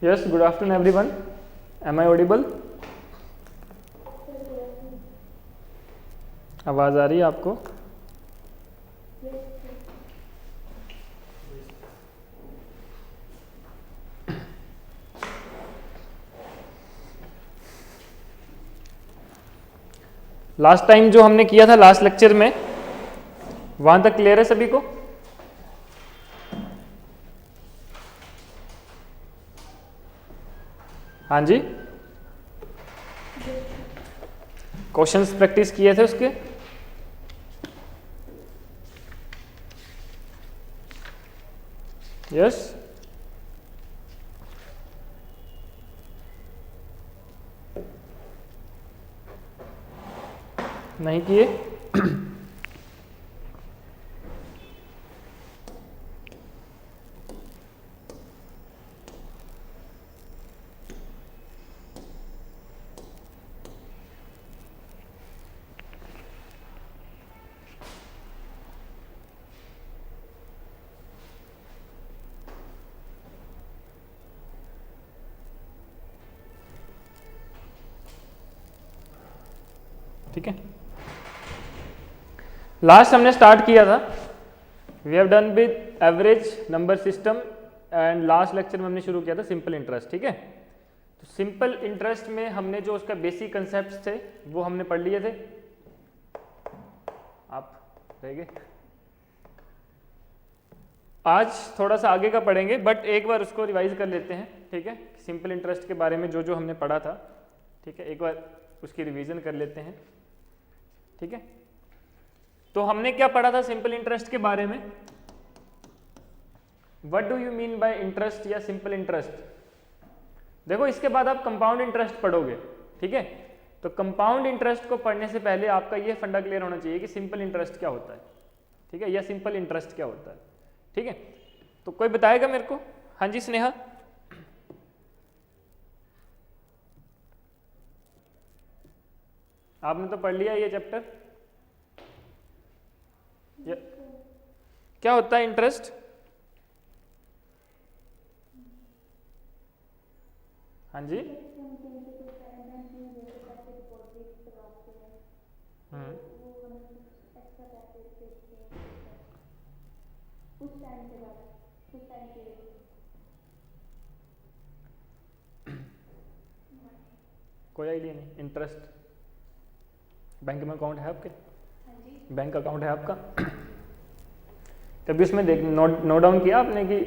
Yes, good afternoon everyone. Am I audible? आवाज आ रही है आपको? लास्ट टाइम जो हमने किया था लास्ट लेक्चर में, वहां तक क्लियर है सभी को? हाँ जी, क्वेश्चंस प्रैक्टिस किए थे उसके? यस, नहीं किए? ठीक है, लास्ट हमने स्टार्ट किया था, we have done with average number system and last lecture में हमने शुरू किया था सिंपल इंटरेस्ट। ठीक है, तो सिंपल इंटरेस्ट में हमने जो उसका बेसिक कंसेप्ट थे वो हमने पढ़ लिए थे। आप रह गए, आज थोड़ा सा आगे का पढ़ेंगे, बट एक बार उसको रिवाइज कर लेते हैं। ठीक है, सिंपल इंटरेस्ट के बारे में जो जो हमने पढ़ा था, ठीक है, एक बार उसकी रिवीजन कर लेते हैं। ठीक है, तो हमने क्या पढ़ा था सिंपल इंटरेस्ट के बारे में? What do you mean by interest या सिंपल इंटरेस्ट? देखो, इसके बाद आप कंपाउंड इंटरेस्ट पढ़ोगे। ठीक है, तो कंपाउंड इंटरेस्ट को पढ़ने से पहले आपका ये फंडा क्लियर होना चाहिए कि सिंपल इंटरेस्ट क्या होता है। ठीक है, या सिंपल इंटरेस्ट क्या होता है। ठीक है, तो कोई बताएगा मेरे को? हाँ जी, स्नेहा। आपने तो पढ़ लिया ये चैप्टर। क्या होता है इंटरेस्ट? हाँ जी, कोई आइडिया नहीं। इंटरेस्ट बैंक में अकाउंट है आपके? बैंक अकाउंट है आपका? कभी उसमें देख नोट डाउन किया आपने कि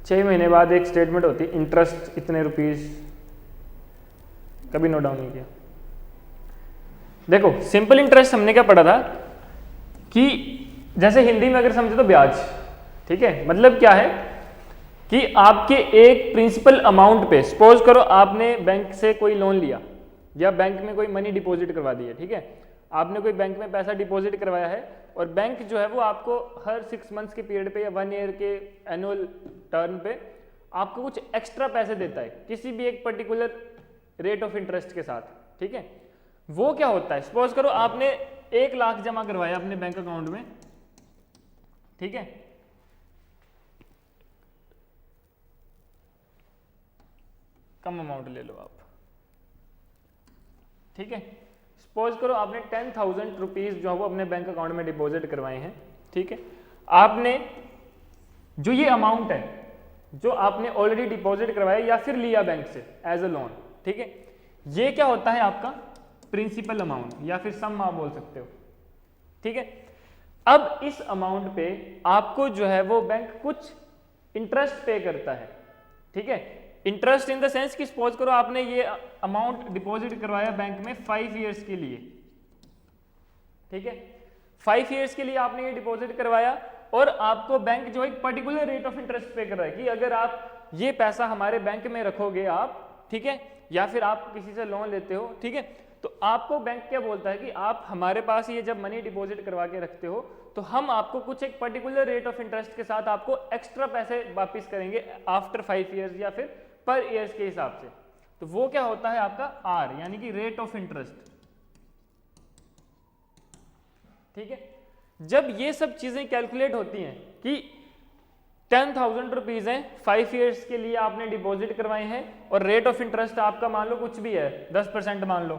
6 महीने बाद एक स्टेटमेंट होती है, इंटरेस्ट इतने रुपीस? कभी नोट डाउन नहीं किया? देखो, सिंपल इंटरेस्ट हमने क्या पढ़ा था कि जैसे हिंदी में अगर समझे तो ब्याज। ठीक है, मतलब क्या है कि आपके एक प्रिंसिपल अमाउंट पे, सपोज करो आपने बैंक से कोई लोन लिया या बैंक में कोई मनी डिपॉजिट करवा दी है। ठीक है, आपने कोई बैंक में पैसा डिपॉजिट करवाया है और बैंक जो है वो आपको हर 6 मंथ्स के पीरियड पे या 1 ईयर के एनुअल टर्म पे आपको कुछ एक्स्ट्रा पैसे देता है किसी भी एक पर्टिकुलर रेट ऑफ इंटरेस्ट के साथ। ठीक है, वो क्या होता है? सपोज करो आपने 1 लाख जमा करवाया अपने बैंक अकाउंट में। ठीक है, कम अमाउंट ले लो आप। ठीक है, सपोज करो आपने 10,000 रुपीज जो है वो अपने बैंक अकाउंट में डिपॉजिट करवाए हैं। ठीक है, आपने जो ये अमाउंट है जो आपने ऑलरेडी डिपॉजिट करवाया या फिर लिया बैंक से एज अ लोन, ठीक है, ये क्या होता है आपका प्रिंसिपल अमाउंट या फिर सम आप बोल सकते हो। ठीक है, अब इस अमाउंट पे आपको जो है वो बैंक कुछ इंटरेस्ट पे करता है। ठीक है, इंटरेस्ट इन द सेंस कि सपोज करो आपने ये अमाउंट डिपॉजिट करवाया बैंक में 5 इयर्स के लिए। ठीक है, 5 इयर्स के लिए आपने ये डिपॉजिट करवाया और आपको बैंक जो एक पर्टिकुलर रेट ऑफ इंटरेस्ट पे कर रहा है कि अगर आप ये पैसा हमारे बैंक में रखोगे आप, ठीक है, या फिर आप किसी से लोन लेते हो, ठीक है, तो आपको बैंक क्या बोलता है कि आप हमारे पास ये जब मनी डिपॉजिट करवा के रखते हो तो हम आपको कुछ एक पर्टिकुलर रेट ऑफ इंटरेस्ट के साथ आपको एक्स्ट्रा पैसे वापस करेंगे आफ्टर 5 इयर्स या फिर पर ईयर्स के हिसाब से। तो वो क्या होता है आपका आर, यानी कि रेट ऑफ इंटरेस्ट। ठीक है, जब ये सब चीजें कैलकुलेट होती हैं कि 10,000 रुपीज हैं, 5 ईयर्स के लिए आपने डिपॉजिट करवाए हैं और रेट ऑफ इंटरेस्ट आपका मान लो कुछ भी है 10% मान लो,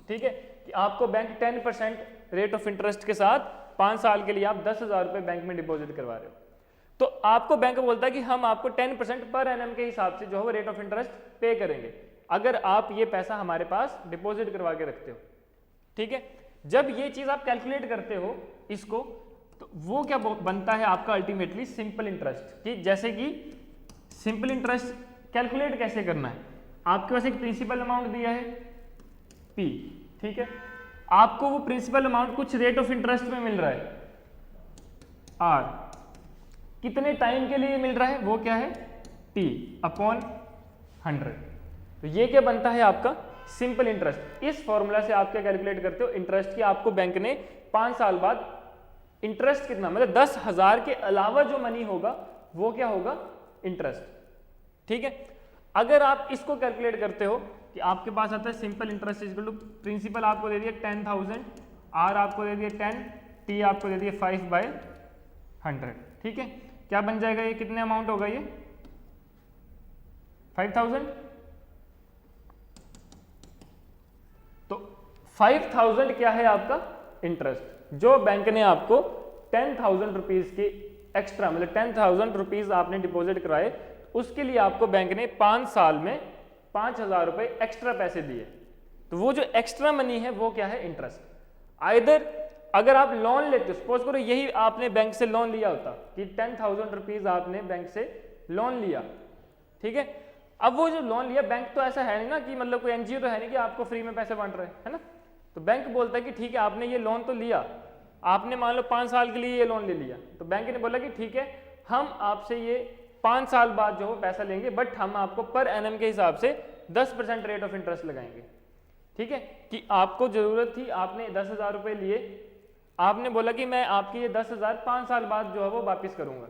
ठीक है, कि आपको बैंक 10% रेट ऑफ इंटरेस्ट के साथ 5 साल के लिए आप 10,000 रुपए बैंक में डिपॉजिट करवा रहे हो, तो आपको बैंक बोलता है कि हम आपको 10% पर एनएम के हिसाब से जो है रेट ऑफ इंटरेस्ट पे करेंगे अगर आप ये पैसा हमारे पास डिपॉजिट करवा के रखते हो, ठीक है। जब ये चीज आप कैलकुलेट करते हो इसको, तो वो क्या बनता है आपका अल्टीमेटली सिंपल इंटरेस्ट, कि जैसे कि सिंपल इंटरेस्ट कैलकुलेट कैसे करना है, आपके पास एक प्रिंसिपल अमाउंट दिया है P, ठीक है, आपको वो प्रिंसिपल अमाउंट कुछ रेट ऑफ इंटरेस्ट में मिल रहा है R, कितने टाइम के लिए मिल रहा है वो क्या है T अपॉन 100, तो ये क्या बनता है आपका सिंपल इंटरेस्ट। इस फॉर्मूला से आप क्या कैलकुलेट करते हो इंटरेस्ट की, आपको बैंक ने 5 साल बाद इंटरेस्ट कितना, मतलब 10,000 के अलावा जो मनी होगा वो क्या होगा इंटरेस्ट, ठीक है। अगर आप इसको कैलकुलेट करते हो कि आपके पास आता है simple interest equal to principal आपको दे दिया 10,000, R आपको दे दिया 10, T आपको दे दिया 5/100, ठीक है, क्या बन जाएगा ये, कितने अमाउंट होगा ये 5,000, तो 5,000 क्या है आपका इंटरेस्ट जो बैंक ने आपको 10,000 रुपीज के एक्स्ट्रा, मतलब 10,000 रुपीज आपने डिपॉजिट कराए, उसके लिए आपको बैंक ने 5 साल में 5,000 रुपए एक्स्ट्रा पैसे दिए, तो वो जो एक्स्ट्रा मनी है वो क्या है इंटरेस्ट। आइदर अगर आप लोन लेते हो, सपोज करो यही आपने बैंक से लोन लिया होता कि 10,000 रुपीज आपने बैंक से लोन लिया, ठीक है, अब वो जो लोन लिया, बैंक तो ऐसा है नहीं ना कि मतलब कोई एनजीओ तो है नहीं कि आपको फ्री में पैसे बांट रहे है ना, तो बैंक बोलता है कि ठीक है आपने ये लोन तो लिया, आपने मान लो 5 साल के लिए ये लोन ले लिया, तो बैंक ने बोला कि ठीक है हम आपसे ये 5 साल बाद जो पैसा लेंगे, बट हम आपको पर एनएम के हिसाब से 10% रेट ऑफ इंटरेस्ट लगाएंगे, ठीक है, कि आपको जरूरत थी, आपने 10,000 रुपए लिए, आपने बोला कि मैं आपकी ये 10,000 5 साल बाद जो है वो वापिस करूंगा,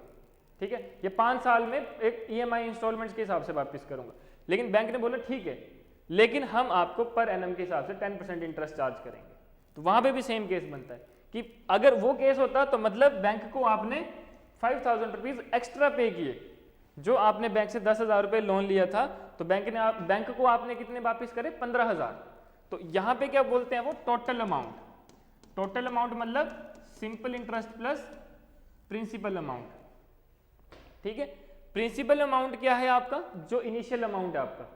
ठीक है, ये 5 साल में एक ईएमआई इंस्टॉलमेंट्स के हिसाब से वापिस करूंगा, लेकिन बैंक ने बोला ठीक है, लेकिन हम आपको पर एनएम के हिसाब से 10% इंटरेस्ट चार्ज करेंगे, तो वहां पे भी सेम केस बनता है कि अगर वो केस होता तो मतलब बैंक को आपने 5,000 रुपीज एक्स्ट्रा पे किए, जो आपने बैंक से 10,000 रुपए लोन लिया था, तो बैंक को आपने कितने वापिस करे 15,000, तो यहाँ पे क्या बोलते हैं वो टोटल अमाउंट, टोटल अमाउंट मतलब simple interest plus principal amount, ठीक है। प्रिंसिपल अमाउंट क्या है आपका, जो इनिशियल अमाउंट है आपका,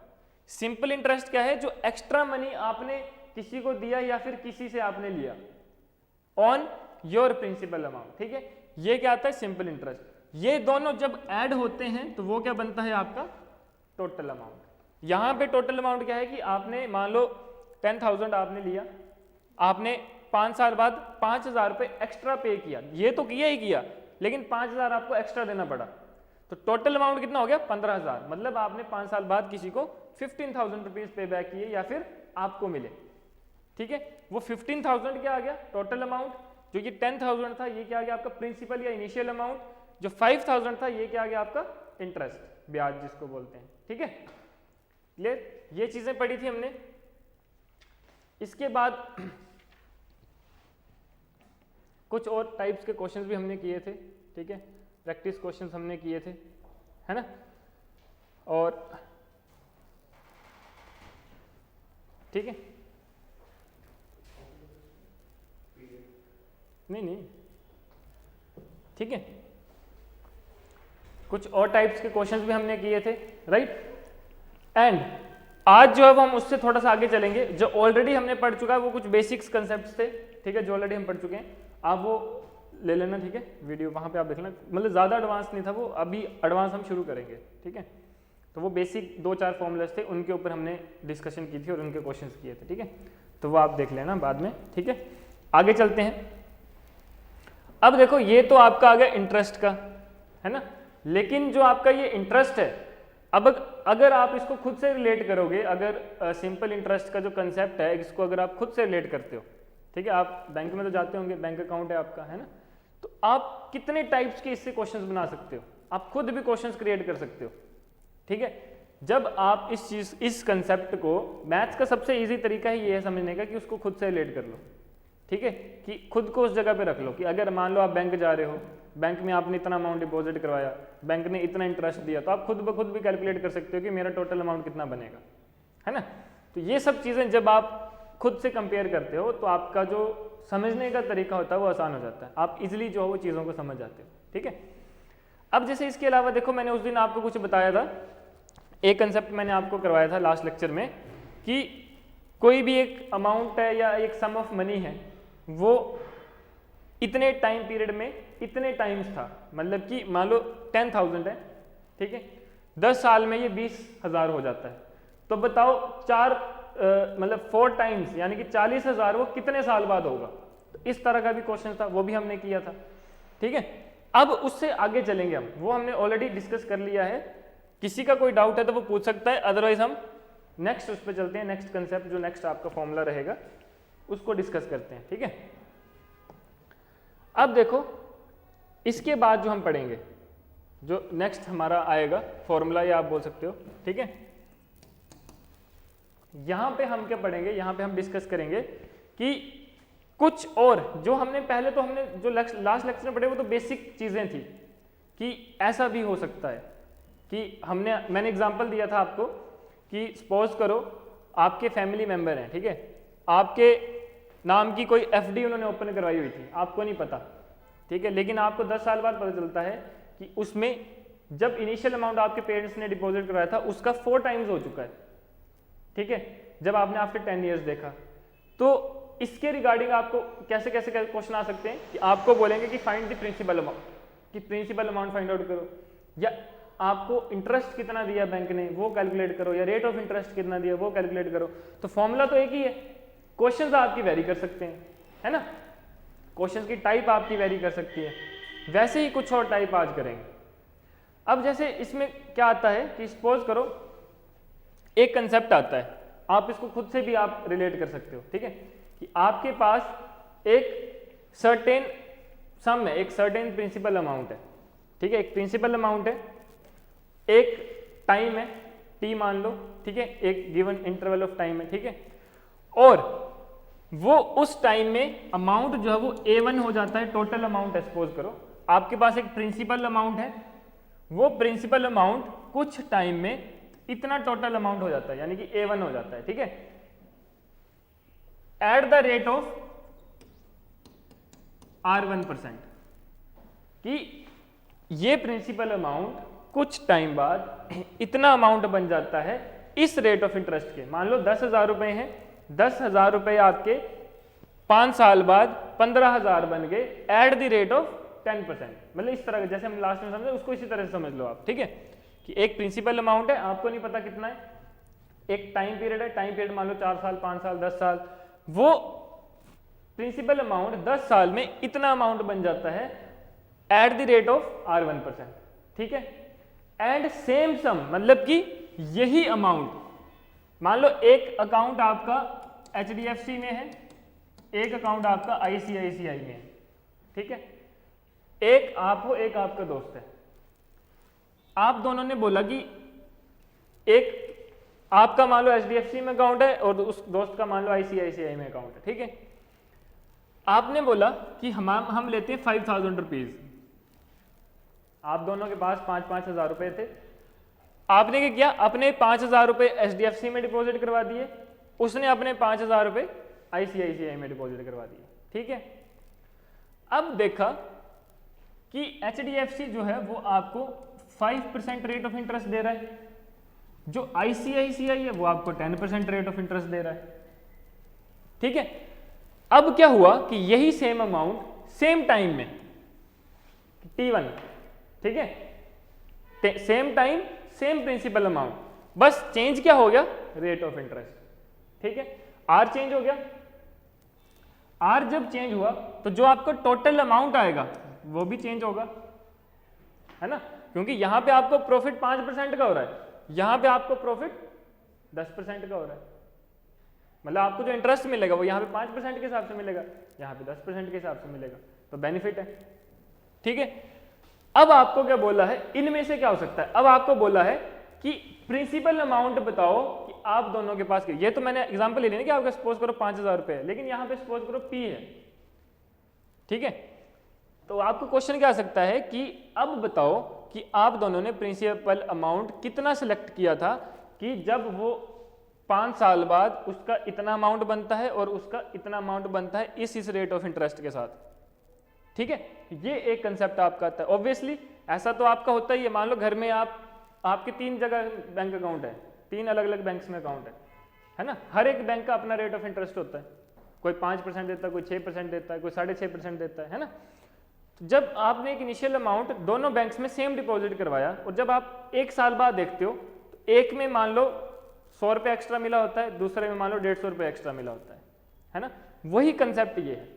सिंपल इंटरेस्ट क्या है, जो एक्स्ट्रा मनी आपने किसी को दिया या फिर किसी से आपने लिया ऑन योर प्रिंसिपल अमाउंट, ठीक है, ये क्या आता है सिंपल इंटरेस्ट। ये दोनों जब ऐड होते हैं तो वो क्या बनता है आपका टोटल अमाउंट। यहां पे टोटल अमाउंट क्या है कि आपने मान लो 10,000 आपने लिया, आपने 5 साल बाद 5,000 रुपए एक्स्ट्रा पे किया, ये तो किया ही किया, लेकिन 5,000 आपको एक्स्ट्रा देना पड़ा, तो टोटल अमाउंट कितना हो गया 15,000, मतलब आपने 5 साल बाद किसी को 15,000 रुपीज पे बैक किए या फिर आपको मिले, ठीक है। वो 15,000 क्या आ गया टोटल अमाउंट, जो ये 10,000 था ये क्या आ गया आपका प्रिंसिपल या इनिशियल अमाउंट, जो 5,000 था ये क्या आ गया आपका इंटरेस्ट, ब्याज जिसको बोलते हैं, ठीक है, क्लियर। ये चीजें पढ़ी थी हमने। इसके बाद कुछ और टाइप्स के क्वेश्चंस भी हमने किए थे, ठीक है, प्रैक्टिस क्वेश्चंस हमने किए थे, है ना, और ठीक है, नहीं ठीक है, कुछ और टाइप्स के क्वेश्चंस भी हमने किए थे, राइट। एंड आज जो है वो हम उससे थोड़ा सा आगे चलेंगे, जो ऑलरेडी हमने पढ़ चुका है वो कुछ बेसिक्स कंसेप्ट्स थे, ठीक है, जो ऑलरेडी हम पढ़ चुके हैं, आप वो ले लेना, ठीक है, वीडियो वहाँ पे आप देख लेना, मतलब ज़्यादा एडवांस नहीं था वो, अभी एडवांस हम शुरू करेंगे, ठीक है। तो वो बेसिक 2-4 फॉर्मूलाज थे, उनके ऊपर हमने डिस्कशन की थी और उनके क्वेश्चंस किए थे, ठीक है, तो वो आप देख लेना बाद में, ठीक है। आगे चलते हैं। अब देखो ये तो आपका आ गया इंटरेस्ट का, है ना, लेकिन जो आपका ये इंटरेस्ट है, अब अगर आप इसको खुद से रिलेट करोगे, अगर सिंपल इंटरेस्ट का जो कंसेप्ट है इसको अगर आप खुद से रिलेट करते हो, ठीक है, आप बैंक में तो जाते होंगे, बैंक अकाउंट है आपका, है ना, तो आप कितने टाइप्स के इससे क्वेश्चंस बना सकते हो, आप खुद भी क्वेश्चंस क्रिएट कर सकते हो, ठीक है। जब आप इस कंसेप्ट को, मैथ्स का सबसे इजी तरीका ही ये है समझने का कि उसको खुद से रिलेट कर लो, ठीक है, कि खुद को उस जगह पे रख लो कि अगर मान लो आप बैंक जा रहे हो, बैंक में आपने इतना अमाउंट डिपॉजिट करवाया, बैंक ने इतना इंटरेस्ट दिया, तो आप खुद ब खुद भी कैलकुलेट कर सकते हो कि मेरा टोटल अमाउंट कितना बनेगा, है ना। तो ये सब चीज़ें जब आप खुद से कंपेयर करते हो तो आपका जो समझने का तरीका होता है वो आसान हो जाता है, आप इजीली जो है वो चीज़ों को समझ जाते हो, ठीक है। अब जैसे इसके अलावा देखो, मैंने उस दिन आपको कुछ बताया था, एक कंसेप्ट मैंने आपको करवाया था लास्ट लेक्चर में कि कोई भी एक अमाउंट है या एक सम ऑफ मनी है, वो इतने टाइम पीरियड में इतने टाइम्स था, मतलब कि मान लो 10,000 है, ठीक है, 10 साल में ये 20,000 हो जाता है, तो बताओ 4 टाइम्स यानी कि 40,000 वो कितने साल बाद होगा। तो इस तरह का भी क्वेश्चन था, वो भी हमने किया था, ठीक है। अब उससे आगे चलेंगे हम, वो हमने ऑलरेडी डिस्कस कर लिया है, किसी का कोई डाउट है तो वो पूछ सकता है, अदरवाइज हम नेक्स्ट उस पर चलते हैं, नेक्स्ट कंसेप्ट जो नेक्स्ट आपका फॉर्मूला रहेगा उसको डिस्कस करते हैं, ठीक है। अब देखो इसके बाद जो हम पढ़ेंगे, जो नेक्स्ट हमारा आएगा फॉर्मूला, या आप बोल सकते हो, ठीक है। यहां पे हम क्या पढ़ेंगे, यहां पे हम डिस्कस करेंगे कि कुछ और जो हमने पहले तो हमने जो लास्ट लेक्चर में पढ़े वो तो बेसिक चीजें थी कि ऐसा भी हो सकता है कि मैंने एग्जांपल दिया था आपको कि सपोज करो आपके फैमिली मेंबर हैं, ठीक है, आपके नाम की कोई एफडी उन्होंने ओपन करवाई हुई थी, आपको नहीं पता, ठीक है, लेकिन आपको 10 साल बाद पता चलता है कि उसमें जब इनिशियल अमाउंट आपके पेरेंट्स ने डिपॉजिट करवाया था उसका 4 टाइम्स हो चुका है, ठीक है, जब आपने आफ्टर 10 ईयर्स देखा। तो इसके रिगार्डिंग आपको कैसे कैसे क्वेश्चन आ सकते हैं कि आपको बोलेंगे कि फाइंड द प्रिंसिपल अमाउंट, कि प्रिंसिपल अमाउंट फाइंड आउट करो, या आपको इंटरेस्ट कितना दिया बैंक ने वो कैलकुलेट करो, या रेट ऑफ इंटरेस्ट कितना दिया वो कैलकुलेट करो। तो फॉर्मूला तो एक ही है, क्वेश्चंस आपकी वेरी कर सकते हैं, है ना, क्वेश्चंस की टाइप आपकी वेरी कर सकती है, वैसे ही कुछ और टाइप आज करेंगे। अब जैसे इसमें क्या आता है कि सपोज करो एक कंसेप्ट आता है, आप इसको खुद से भी आप रिलेट कर सकते हो, ठीक है, कि आपके पास एक सर्टेन सम है, एक सर्टेन प्रिंसिपल अमाउंट है, ठीक है, एक प्रिंसिपल अमाउंट है, एक टाइम है टी मान लो, ठीक है, एक गिवन इंटरवल ऑफ टाइम है, ठीक है, और वो उस टाइम में अमाउंट जो है वो A1 हो जाता है, टोटल अमाउंट है। सपोज करो आपके पास एक प्रिंसिपल अमाउंट है, वो प्रिंसिपल अमाउंट कुछ टाइम में इतना टोटल अमाउंट हो जाता है, यानी कि A1 हो जाता है, ठीक है, eight the rate of R1%, कि ये प्रिंसिपल अमाउंट कुछ टाइम बाद इतना अमाउंट बन जाता है इस रेट ऑफ इंटरेस्ट के। मान लो 10,000 रुपए हैं, 10,000 रुपए आपके 5 साल बाद 15,000 बन गए एट द रेट ऑफ 10%, मतलब इस तरह जैसे हम लास्ट में समझे उसको इसी तरह से समझ लो आप, ठीक है, कि एक प्रिंसिपल अमाउंट है, आपको नहीं पता कितना है, एक टाइम पीरियड है, टाइम पीरियड मान लो 4 साल 5 साल 10 साल, वो प्रिंसिपल अमाउंट 10 साल में इतना अमाउंट बन जाता है eight the rate of R1%, ठीक है, एंड सेम सम, मतलब कि यही अमाउंट मान लो एक अकाउंट आपका HDFC में है, एक अकाउंट आपका ICICI में है, ठीक है, एक आप हो एक आपका दोस्त है, आप दोनों ने बोला कि एक आपका मान लो HDFC में अकाउंट है और उस दोस्त का मान लो ICICI में अकाउंट है, ठीक है, आपने बोला कि हम लेते हैं 5,000 रुपीज, आप दोनों के पास 5-5 हज़ार रुपए थे, आपने क्या किया, अपने 5,000 रुपए HDFC में डिपॉजिट करवा दिए, उसने अपने 5,000 रुपए ICICI में डिपॉजिट करवा दिए, ठीक है। अब देखा कि HDFC जो है वो आपको 5% रेट ऑफ इंटरेस्ट दे रहा है, जो ICICI है वो आपको 10% रेट ऑफ इंटरेस्ट दे रहा है, ठीक है। अब क्या हुआ कि यही सेम अमाउंट सेम टाइम में T1, ठीक है, same time same principal amount, बस चेंज क्या हो गया, रेट ऑफ इंटरेस्ट, ठीक है, R चेंज हो गया, R जब चेंज हुआ तो जो आपको टोटल अमाउंट आएगा वो भी चेंज होगा, है ना, क्योंकि यहां पे आपको प्रॉफिट 5% का हो रहा है, यहां पे आपको प्रॉफिट 10% का हो रहा है, मतलब आपको जो इंटरेस्ट मिलेगा वो यहाँ पे 5% के हिसाब से मिलेगा, यहाँ पे 10% के हिसाब से मिलेगा, तो बेनिफिट है, ठीक है। अब आपको क्या बोला है, इनमें से क्या हो सकता है, अब आपको बोला है कि प्रिंसिपल अमाउंट बताओ कि आप दोनों के पास, ये तो मैंने एग्जांपल ले लिया कि आपका सपोज करो 5,000 रुपए है, लेकिन यहाँ पे सपोज करो P है, ठीक है, तो आपको क्वेश्चन क्या आ सकता है कि अब बताओ कि आप दोनों ने प्रिंसिपल अमाउंट कितना सिलेक्ट किया था कि जब वो 5 साल बाद उसका इतना अमाउंट बनता है और उसका इतना अमाउंट बनता है इस रेट ऑफ इंटरेस्ट के साथ। ठीक है, ये एक कंसेप्ट आपका आता है। ऑब्वियसली ऐसा तो आपका होता ही है। मान लो घर में आपके 3 जगह बैंक अकाउंट है, 3 अलग अलग बैंक्स में अकाउंट है ना। हर एक बैंक का अपना रेट ऑफ इंटरेस्ट होता है, कोई 5% देता है, कोई 6% देता है, कोई 6.5% देता है ना। तो जब आपने एक इनिशियल अमाउंट दोनों बैंक्स में सेम डिपॉजिट करवाया और जब आप 1 साल बाद देखते हो तो एक में मान लो 100 रुपये एक्स्ट्रा मिला होता है, दूसरे में मान लो 150 रुपये एक्स्ट्रा मिला होता है ना। वही कंसेप्ट ये है।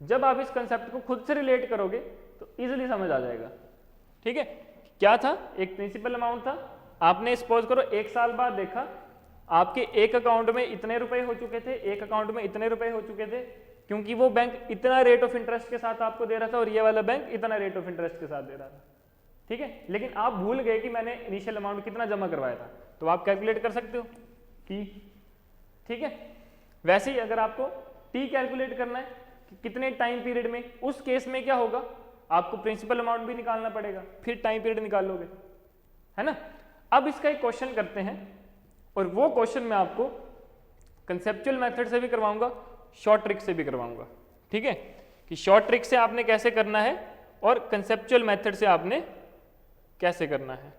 जब आप इस कंसेप्ट को खुद से रिलेट करोगे तो इजीली समझ आ जाएगा। ठीक है, क्या था, एक प्रिंसिपल अमाउंट था, आपने सपोज करो 1 साल बाद देखा आपके एक अकाउंट में इतने रुपए हो चुके थे, एक अकाउंट में इतने रुपए हो चुके थे, क्योंकि वो बैंक इतना रेट ऑफ इंटरेस्ट के साथ आपको दे रहा था और ये वाला बैंक इतना रेट ऑफ इंटरेस्ट के साथ दे रहा था। ठीक है, लेकिन आप भूल गए कि मैंने इनिशियल अमाउंट कितना जमा करवाया था, तो आप कैलकुलेट कर सकते हो टी। ठीक है, वैसे ही अगर आपको टी कैलकुलेट करना है कि कितने टाइम पीरियड में, उस केस में क्या होगा, आपको प्रिंसिपल अमाउंट भी निकालना पड़ेगा, फिर टाइम पीरियड निकाल लोगे, है ना। अब इसका एक क्वेश्चन करते हैं और वो क्वेश्चन मैं आपको कंसेप्चुअल मेथड से भी करवाऊंगा, शॉर्ट ट्रिक से भी करवाऊंगा। ठीक है, कि शॉर्ट ट्रिक से आपने कैसे करना है और कंसेप्चुअल मेथड से आपने कैसे करना है।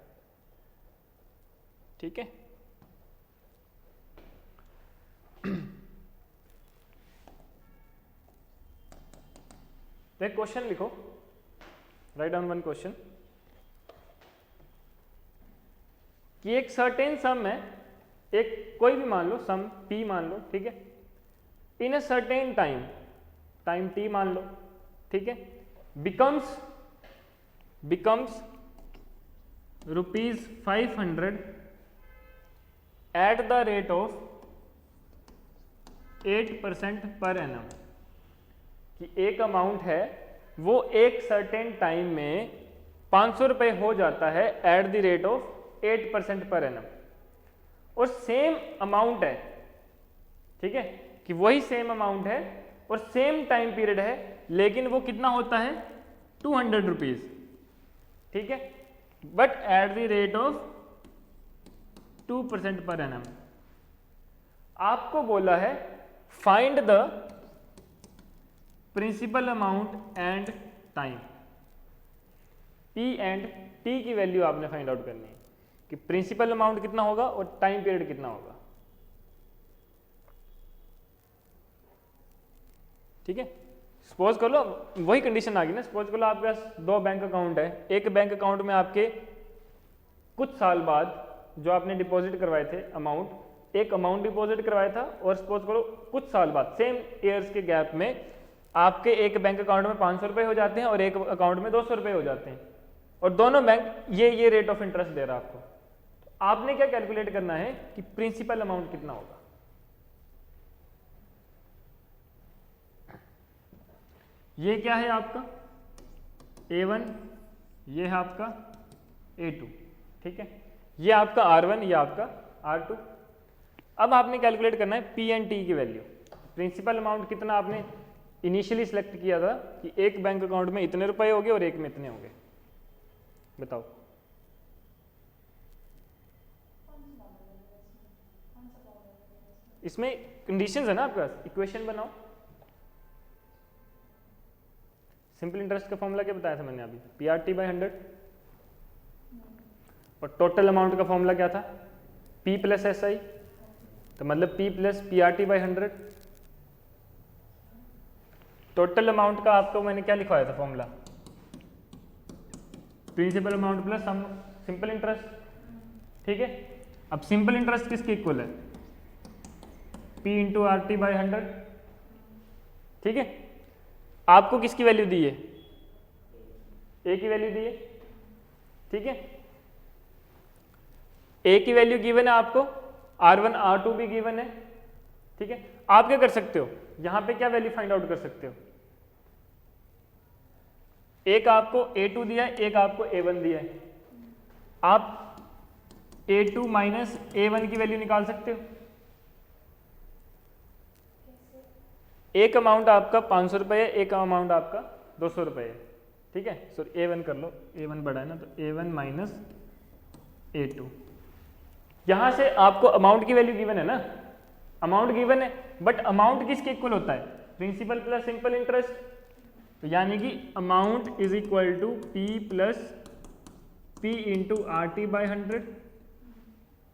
ठीक है, तो एक क्वेश्चन लिखो, राइट डाउन वन क्वेश्चन कि एक सर्टेन सम है, एक कोई भी मान लो सम p मान लो। ठीक है, इन अ सर्टेन टाइम t मान लो। ठीक है, becomes ₹500 eight the rate of 8% per annum. कि एक अमाउंट है वो एक सर्टेन टाइम में 500 रुपये हो जाता है eight the rate of 8% per annum, और सेम अमाउंट है। ठीक है, कि वही सेम अमाउंट है और सेम टाइम पीरियड है, लेकिन वो कितना होता है 200 रुपीज। ठीक है, but at the rate of 2% per annum. आपको बोला है find the principal amount and time. P and T की वैल्यू आपने फाइंड आउट करनी है कि प्रिंसिपल अमाउंट कितना होगा और टाइम पीरियड कितना होगा। ठीक है, सपोज कर लो वही कंडीशन आ गई ना। सपोज कर लो आपके पास 2 बैंक अकाउंट है, एक बैंक अकाउंट में आपके कुछ साल बाद जो आपने डिपॉजिट करवाए थे अमाउंट, एक अमाउंट डिपॉजिट करवाया था, और सपोज करो कुछ साल बाद सेम ईयर्स के गैप में आपके एक बैंक अकाउंट में 500 रुपये हो जाते हैं और एक अकाउंट में 200 रुपये हो जाते हैं, और दोनों बैंक ये रेट ऑफ इंटरेस्ट दे रहा है आपको। तो आपने क्या कैलकुलेट करना है कि प्रिंसिपल अमाउंट कितना होगा। ये क्या है आपका A1, ये है आपका A2। ठीक है, ये आपका R1, ये आपका R2। अब आपने कैलकुलेट करना है P एंड T की वैल्यू। प्रिंसिपल अमाउंट कितना आपने इनिशियली सिलेक्ट किया था कि एक बैंक अकाउंट में इतने रुपए होंगे और एक में इतने होंगे, बताओ। इसमें कंडीशंस है ना आपके पास, इक्वेशन बनाओ। सिंपल इंटरेस्ट का फॉर्मूला क्या बताया था मैंने अभी, PRT/100, और टोटल अमाउंट का फॉर्मूला क्या था, P + SI, तो मतलब P + PRT/100। टोटल अमाउंट का आपको मैंने क्या लिखवाया था formula, principal amount plus sum simple interest. ठीक है, अब सिंपल इंटरेस्ट किसके इक्वल है, P × RT/100। ठीक है, आपको किसकी वैल्यू दी है, A की वैल्यू दी है। ठीक है, A की वैल्यू गिवन है आपको, R1 R2 भी गिवन है। ठीक है, आप क्या कर सकते हो, यहां पे क्या वैल्यू फाइंड आउट कर सकते हो, एक आपको A2 दिया है, एक आपको A1 दिया है, आप A2 - A1 की वैल्यू निकाल सकते हो। एक अमाउंट आपका 500 रुपये है, एक अमाउंट आपका 200 रुपये, ठीक है। सो A1 कर लो, A1 बड़ा है ना, तो A1 माइनस A2। यहाँ से आपको अमाउंट की वैल्यू गिवन है ना, अमाउंट गिवन है, बट अमाउंट किसके इक्वल होता है, प्रिंसिपल प्लस सिंपल इंटरेस्ट, तो यानी कि amount is equal to P plus P into RT by 100,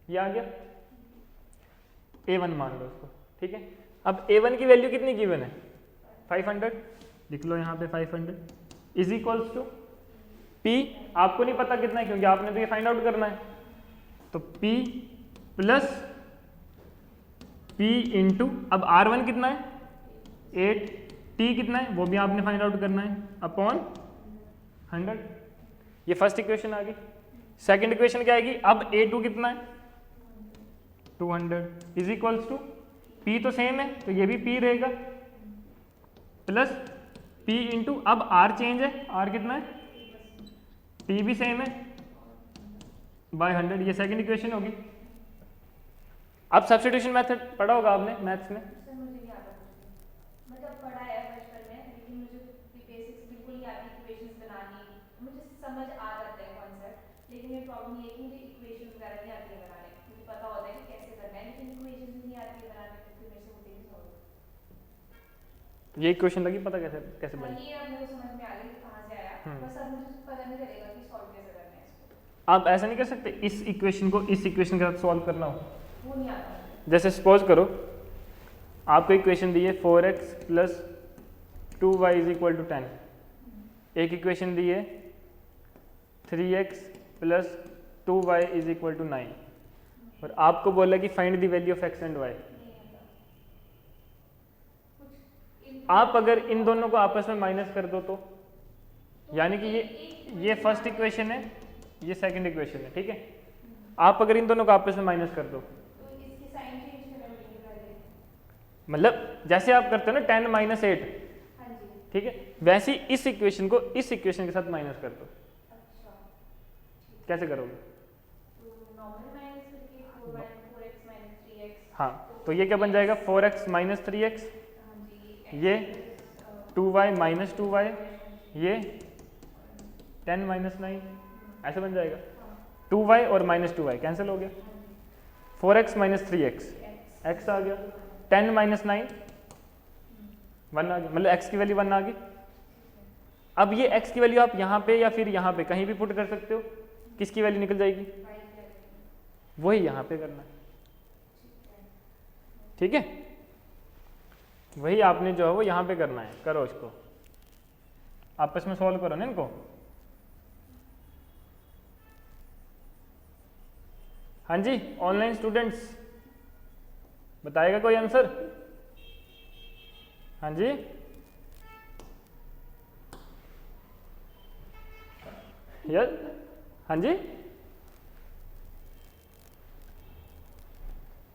ये आ गया। A1 मान लो उसको, ठीक है। अब A1 की वैल्यू कितनी गिवन है, 500, लिख लो यहाँ पे 500 इज इक्वल्स टू P, आपको नहीं पता कितना है क्योंकि आपने तो ये फाइंड आउट करना है, तो P प्लस P इंटू, अब R1 कितना है 8, T कितना है वो भी आपने फाइंड आउट करना है, अपॉन 100। ये फर्स्ट इक्वेशन आ गई। सेकंड इक्वेशन क्या आएगी, अब A2 कितना है 200 इज इक्वल्स टू P तो सेम है तो ये भी P रहेगा, प्लस P इंटू, अब R चेंज है, R कितना है, T भी सेम है, बाय 100, ये सेकंड इक्वेशन होगी। अब सब्स्टिट्यूशन मेथड पढ़ा होगा आपने मैथ्स में, सर मुझे नहीं आता कुछ भी, मतलब पढ़ा है बचपन में, लेकिन मुझे बेसिक्स बिल्कुल नहीं आती, इक्वेशंस बनानी मुझे समझ आ जाता है कॉन्सेप्ट, लेकिन ये प्रॉब्लम ये है कि मुझे इक्वेशंस वगैरह नहीं आती है बनाने, मुझे पता होता है कि कैसे करना है, लेकिन इक्वेशंस नहीं आती है बनाने, तो फिर मेरे से होते नहीं सॉल्व। ये इक्वेशन लगी पता कैसे कैसे बनी, ये अब मेरे को समझ में आ गई कि कहाँ से आया, बस अब मुझे पता नहीं चलेगा कि सॉल्व कैसे करना है इसको। आप ऐसा नहीं कर सकते इस इक्वेशन को इस इक्वेशन के साथ सॉल्व करना हो, वो नहीं आता मुझे। जैसे सपोज करो आपको इक्वेशन दी है 4x plus 2y is equal to 10, एक इक्वेशन दी है 3x plus 2y is equal to 9, और आपको बोला कि find the value of x and y। आप अगर इन दोनों को आपस में माइनस कर दो तो यानी कि ये फर्स्ट इक्वेशन है, ये सेकंड इक्वेशन है, ठीक है। आप अगर इन दोनों को आपस में माइनस कर दो, मतलब जैसे आप करते हो ना 10 माइनस 8, ठीक है, वैसे ही इस इक्वेशन को इस इक्वेशन के साथ माइनस कर दो। अच्छा, कैसे करोगे, तो नॉर्मल माइनस करके 4x माइनस 3x, हाँ, तो ये क्या बन जाएगा 4x माइनस 3x, हाँ जी, ये 2y माइनस 2y, ये 10 माइनस 9, ऐसे बन जाएगा। 2y और माइनस 2y कैंसिल हो गया, 4x माइनस 3x, x आ गया, 10 माइनस 9 1 आ गया, मतलब x की वैल्यू 1 आ गई। अब ये x की वैल्यू आप यहाँ पे या फिर यहाँ पे कहीं भी पुट कर सकते हो, किसकी वैल्यू निकल जाएगी, वही यहाँ पे करना है, ठीक है, वही आपने जो है वो यहाँ पे करना है। करो इसको, आपस में सॉल्व करो ना इनको। हाँ जी, ऑनलाइन स्टूडेंट्स बताएगा कोई आंसर, हाँ जी, यस, हाँ जी,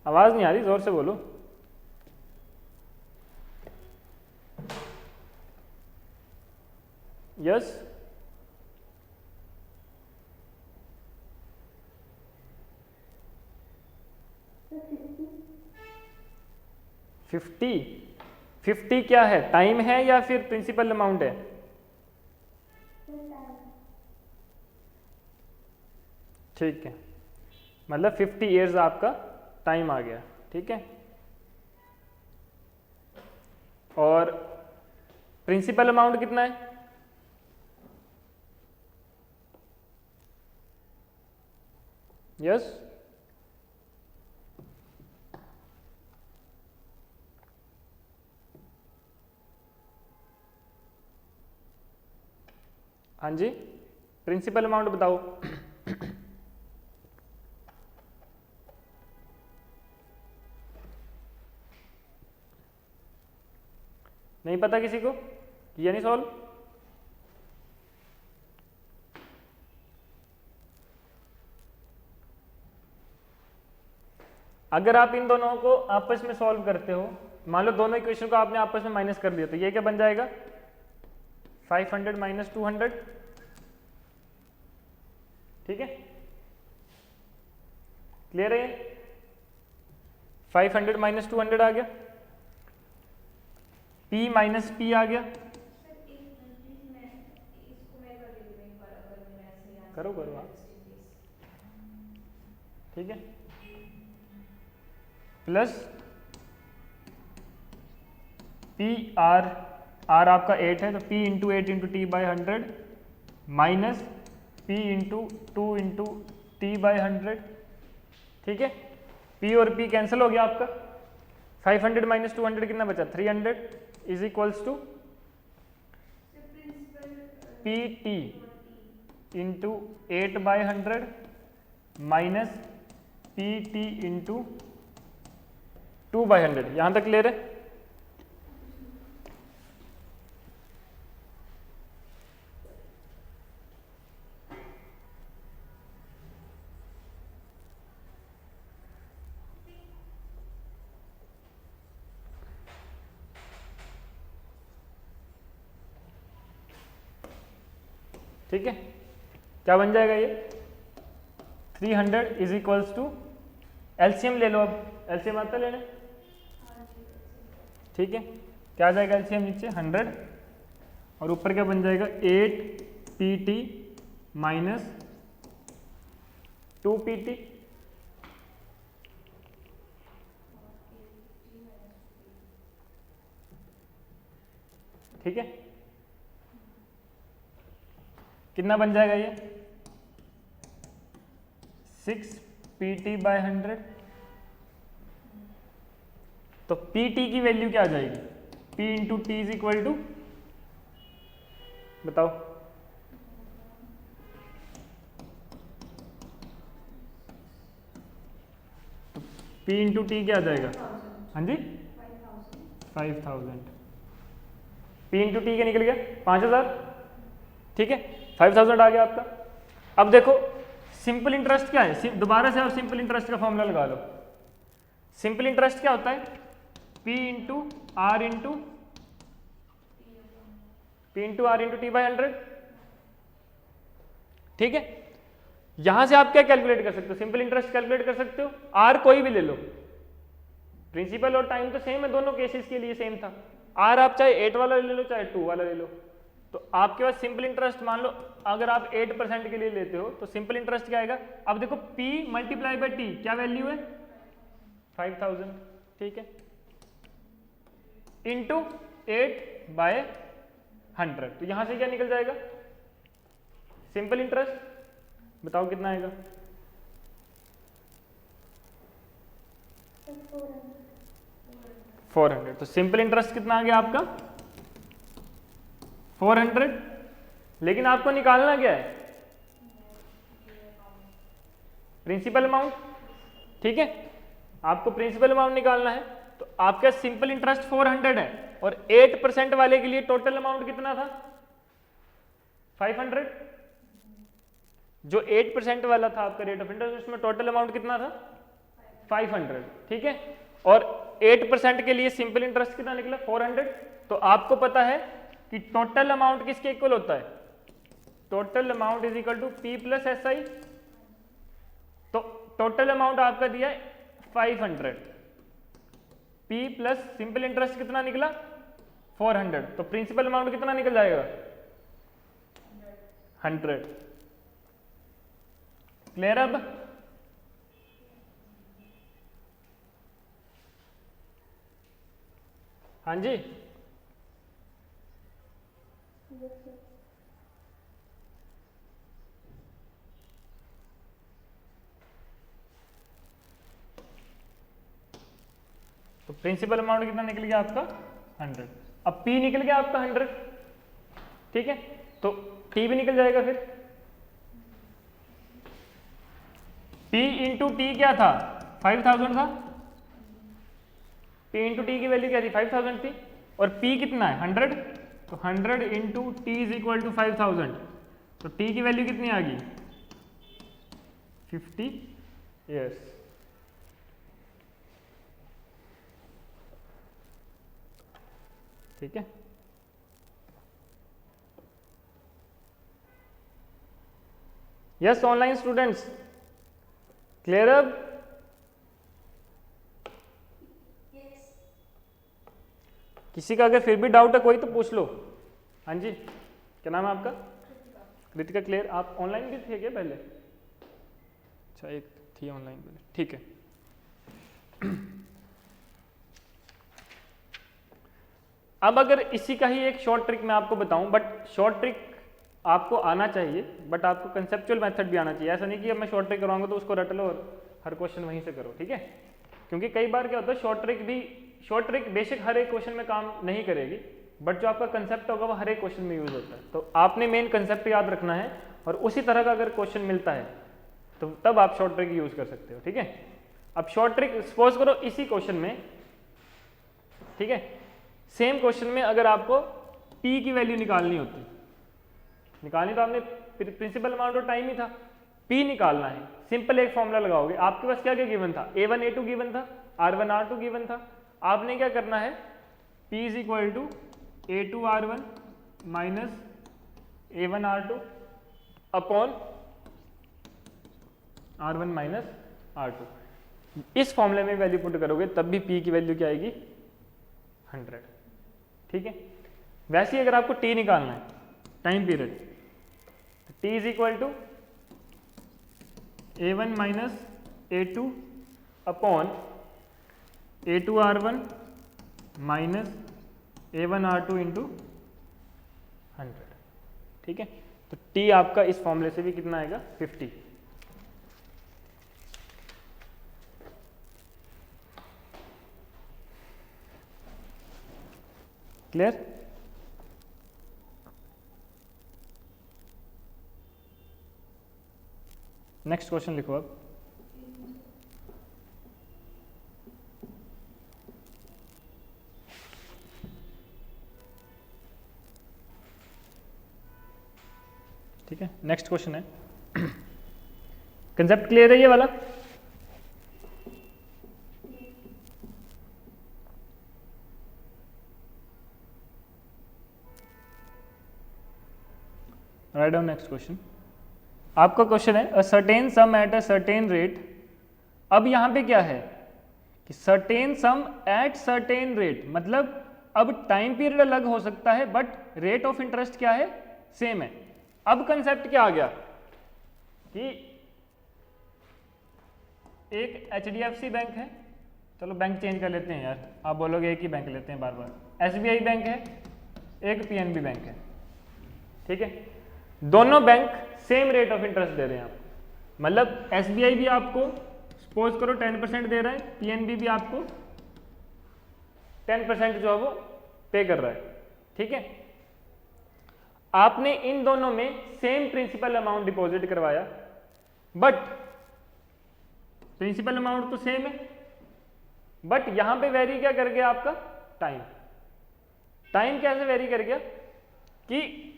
आवाज नहीं आ रही, जोर से बोलो। यस, फिफ्टी क्या है, टाइम है या फिर प्रिंसिपल अमाउंट है, ठीक है, मतलब 50 ईयर्स आपका टाइम आ गया, ठीक है। और प्रिंसिपल अमाउंट कितना है, यस, हाँ जी, प्रिंसिपल अमाउंट बताओ। नहीं पता किसी को, किया नहीं सॉल्व, अगर आप इन दोनों को आपस में सॉल्व करते हो, मान लो दोनों इक्वेशन को आपने आपस में माइनस कर दिया, तो ये क्या बन जाएगा 500 माइनस 200, ठीक है, क्लियर है, 500 माइनस 200 आ गया, P माइनस P आ गया, करो करो आप, ठीक है, प्लस पी आर, आर आपका 8 है तो p into 8 into T by 100 minus p into 2 into T by 100, ठीक है। p और p कैंसिल हो गया आपका, 500 माइनस 200 कितना बचा, 300 is equals to P T into 8 by 100 minus P T into 2 by 100। यहाँ तक क्लियर है? ठीक है, क्या बन जाएगा ये 300 इज इक्वल्स टू, एलसीएम ले लो, अब एलसीएम आता लेने, ठीक है, क्या आ जाएगा एलसीएम नीचे 100 और ऊपर क्या बन जाएगा 8 P T minus 2 P T, ठीक है, कितना बन जाएगा ये 6 पी टी बाई 100। तो पी टी की वैल्यू क्या आ जाएगी, p into T is equal to, बताओ, तो p इंटू टी क्या आ जाएगा, हाँ जी 5000, p इंटू टी क्या निकल गया 5000, ठीक है, 5000 आ गया आपका। अब देखो सिंपल इंटरेस्ट क्या है, दोबारा से आप सिंपल इंटरेस्ट का फॉर्मूला लगा लो। सिंपल इंटरेस्ट क्या होता है, P into R into T by 100, ठीक है। यहां से आप क्या कैलकुलेट कर सकते हो, सिंपल इंटरेस्ट कैलकुलेट कर सकते हो, आर कोई भी ले लो, प्रिंसिपल और टाइम तो सेम है, दोनों केसेस के लिए सेम था। आर आप चाहे 8 वाला ले लो चाहे 2 वाला ले लो, तो आपके पास सिंपल इंटरेस्ट मान लो अगर आप 8% के लिए लेते हो तो सिंपल इंटरेस्ट क्या आएगा, अब देखो P मल्टीप्लाई बाई टी क्या वैल्यू है 5000, ठीक है, इंटू 8 बाय 100, तो यहां से क्या निकल जाएगा सिंपल इंटरेस्ट, बताओ कितना आएगा, 400। तो सिंपल इंटरेस्ट कितना आ गया आपका 400, लेकिन आपको निकालना क्या है प्रिंसिपल अमाउंट, ठीक है, आपको प्रिंसिपल अमाउंट निकालना है। तो आपका सिंपल इंटरेस्ट 400 है और 8% वाले के लिए टोटल अमाउंट कितना था 500, जो 8% वाला था आपका रेट ऑफ इंटरेस्ट उसमें टोटल अमाउंट कितना था 500, ठीक है, और 8% के लिए सिंपल इंटरेस्ट कितना निकला 400। तो आपको पता है कि टोटल अमाउंट किसके इक्वल होता है, total amount is equal to P plus S I. तो टोटल अमाउंट आपका दिया है 500, पी प्लस सिंपल इंटरेस्ट कितना निकला 400, तो प्रिंसिपल अमाउंट कितना निकल जाएगा 100। क्लियर अब, हाँ जी, तो प्रिंसिपल अमाउंट कितना निकल गया आपका 100, अब P निकल गया आपका 100, ठीक है, तो T भी निकल जाएगा फिर, P इंटू टी क्या था 5000 था, P इंटू टी की वैल्यू क्या थी 5000 थी, और P कितना है 100, तो 100 into T is equal to 5000, तो T की वैल्यू कितनी आ गई 50 ईयर्स। ठीक है, यस ऑनलाइन स्टूडेंट्स, क्लियर अब, किसी का अगर फिर भी डाउट है कोई तो पूछ लो। हाँ जी, क्या नाम है आपका, कृतिका क्लियर? आप ऑनलाइन भी थे क्या पहले? अच्छा, एक थी ऑनलाइन पहले, ठीक है। अब अगर इसी का ही एक शॉर्ट ट्रिक मैं आपको बताऊं, बट शॉर्ट ट्रिक आपको आना चाहिए, बट आपको कंसेप्चुअल मेथड भी आना चाहिए। ऐसा नहीं कि अब मैं शॉर्ट ट्रिक कराऊंगा तो उसको रट लो और हर क्वेश्चन वहीं से करो, ठीक है? क्योंकि कई बार क्या होता है, शॉर्ट ट्रिक बेशक हर एक क्वेश्चन में काम नहीं करेगी, बट जो आपका कंसेप्ट होगा वो हर एक क्वेश्चन में यूज होता है। तो आपने मेन कंसेप्ट याद रखना है, और उसी तरह का अगर क्वेश्चन मिलता है तो तब आप शॉर्ट ट्रिक यूज कर सकते हो, ठीक है? अब शॉर्ट ट्रिक सपोज करो इसी क्वेश्चन में, ठीक है, सेम क्वेश्चन में अगर आपको पी की वैल्यू निकालनी होती, निकालनी तो आपने प्रिंसिपल अमाउंट और टाइम ही था, पी निकालना है, सिंपल एक फॉर्मूला लगाओगे। आपके पास क्या क्या गिवन था? A1 A2 गिवन था, R1 R2 गिवन था। आपने क्या करना है, P is equal to A2 R1 minus A1 R2 upon R1 minus R2। इस फॉर्मूले में वैल्यू पुट करोगे तब भी P की वैल्यू क्या आएगी? 100, ठीक है? वैसे ही अगर आपको T निकालना है, टाइम पीरियड, तो T is equal to A1 minus A2 upon A2 R1 minus A1 R2 into 100, ठीक है? तो T आपका इस फॉर्मूले से भी कितना आएगा? 50। क्लियर? नेक्स्ट क्वेश्चन लिखो अब। ठीक है, नेक्स्ट क्वेश्चन है। कंसेप्ट क्लियर है ये वाला? Write down next question. आपका क्वेश्चन है a certain some at a certain rate. अब यहां पे क्या है कि certain some at certain rate, मतलब अब टाइम पीरियड अलग हो सकता है बट रेट ऑफ इंटरेस्ट क्या है? सेम है। अब कंसेप्ट क्या आ गया कि एक HDFC बैंक है, चलो बैंक चेंज कर लेते हैं यार, आप बोलोगे एक ही बैंक लेते हैं बार बार। SBI बैंक है, एक PNB बैंक है, ठीक है? दोनों bank same rate of interest दे रहे हैं आपको, मतलब SBI भी आपको सपोज करो 10% दे रहा है, PNB भी आपको 10% जो है वो पे कर रहा है, ठीक है? आपने इन दोनों में सेम प्रिंसिपल अमाउंट डिपॉजिट करवाया, बट प्रिंसिपल अमाउंट तो सेम है, बट यहां पे वेरी क्या कर गया आपका? टाइम। टाइम कैसे वेरी कर गया कि